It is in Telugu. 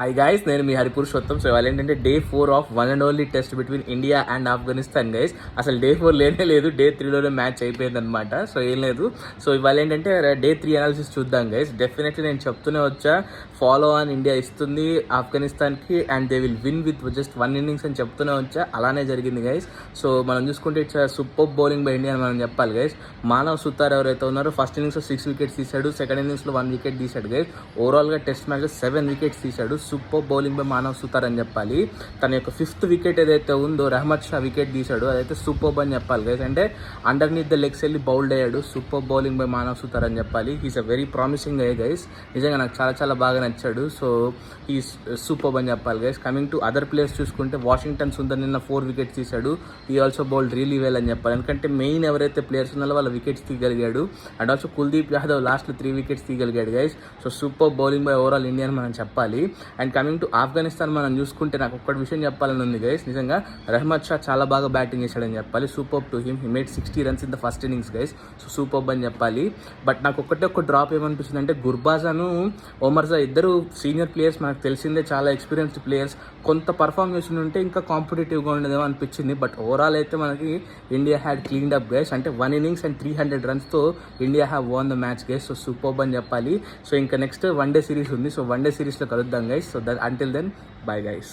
హాయ్ గైస్, నేను మీ హరిపురుషోత్తం. సో ఇవాళ ఏంటంటే day 4 of one and only test between India and Afghanistan guys. అసలు డే 4 లేనే లేదు, డే 3లోనే మ్యాచ్ అయిపోయింది అనమాట. సో ఏం లేదు. సో ఇవాళ ఏంటంటే డే 3 అనాలిసిస్ చూద్దాం గైస్. డెఫినెట్లీ నేను చెప్తూనే వచ్చా, ఫాలో ఆన్ ఇండియా ఇస్తుంది ఆఫ్ఘనిస్తాన్కి and they will win with just 1 innings అని చెప్తూనే వచ్చా. అలానే జరిగింది గైస్. సో మనం చూసుకుంటే it's super bowling by India అని మనం చెప్పాలి గైస్. మానవ్ సుతార్ ఎవరైతే ఉన్నారో ఫస్ట్ ఇన్నింగ్స్లో 6 wickets తీశాడు, సెకండ్ ఇన్నింగ్స్లో 1 wicket తీశాడు గైస్. ఓవరాల్గా టెస్ట్ మ్యాచ్లో 7 wickets తీశాడు. Super bowling by Manav Sutar అని చెప్పాలి. తన యొక్క 5th wicket ఏదైతే ఉందో రహ్మద్ షా వికెట్ తీశాడు, అదైతే సూపర్ అని చెప్పాలి గైస్. అంటే అండర్నీత్ ద లెగ్స్ వెళ్ళి బౌల్డ్ అయ్యాడు. Super bowling by Manav Sutar అని చెప్పాలి. హీస్ అ వెరీ ప్రామిసింగ్ అయ్యే గైస్. నిజంగా నాకు చాలా చాలా బాగా నచ్చాడు. సో హీస్ సూపర్ అని చెప్పాలి guys. Coming to other players చూసుకుంటే వాషింగ్టన్ సుందర్ నిన్న 4 wickets తీశాడు. He also bowled really well అని చెప్పాలి. ఎందుకంటే మెయిన్ ఎవరైతే ప్లేయర్స్ ఉన్నారో వాళ్ళ వికెట్స్ తీయగలిగాడు. అండ్ ఆల్సో కుల్దీప్ యాదవ్ లాస్ట్లో 3 wickets తీయగలిగాడు guys. So super bowling by overall India అని మనం చెప్పాలి. అండ్ కమింగ్ టు ఆఫ్ఘనిస్తాన్ మనం చూసుకుంటే నాకు ఒక్కటి విషయం చెప్పాలని ఉంది గైస్. నిజంగా రహ్మద్ షా చాలా బాగా బ్యాటింగ్ చేశాడని చెప్పాలి. Super to him. He made 60 runs in the first innings guys. So super అని చెప్పాలి. బట్ నాకు ఒక్క డ్రాప్ ఏమనిపిస్తుంది అంటే గుర్బాజాను ఒమర్జా ఇద్దరు సీనియర్ ప్లేయర్స్, మనకు తెలిసిందే చాలా ఎక్స్పీరియన్స్డ్ ప్లేయర్స్. కొంత పర్ఫామ్ చేసి ఉంటే ఇంకా కాంపిటేటివ్గా ఉండేదేమో అనిపించింది. బట్ ఓవరాల్ అయితే మనకి India had cleaned up guys. అంటే 1 innings and 300 runsతో India have won the match guys. So super అని చెప్పాలి. సో ఇంకా నెక్స్ట్ వన్ డే సిరీస్ ఉంది. సో వన్ డే సిరీస్లో కలుద్దాం guys. So that until then bye guys.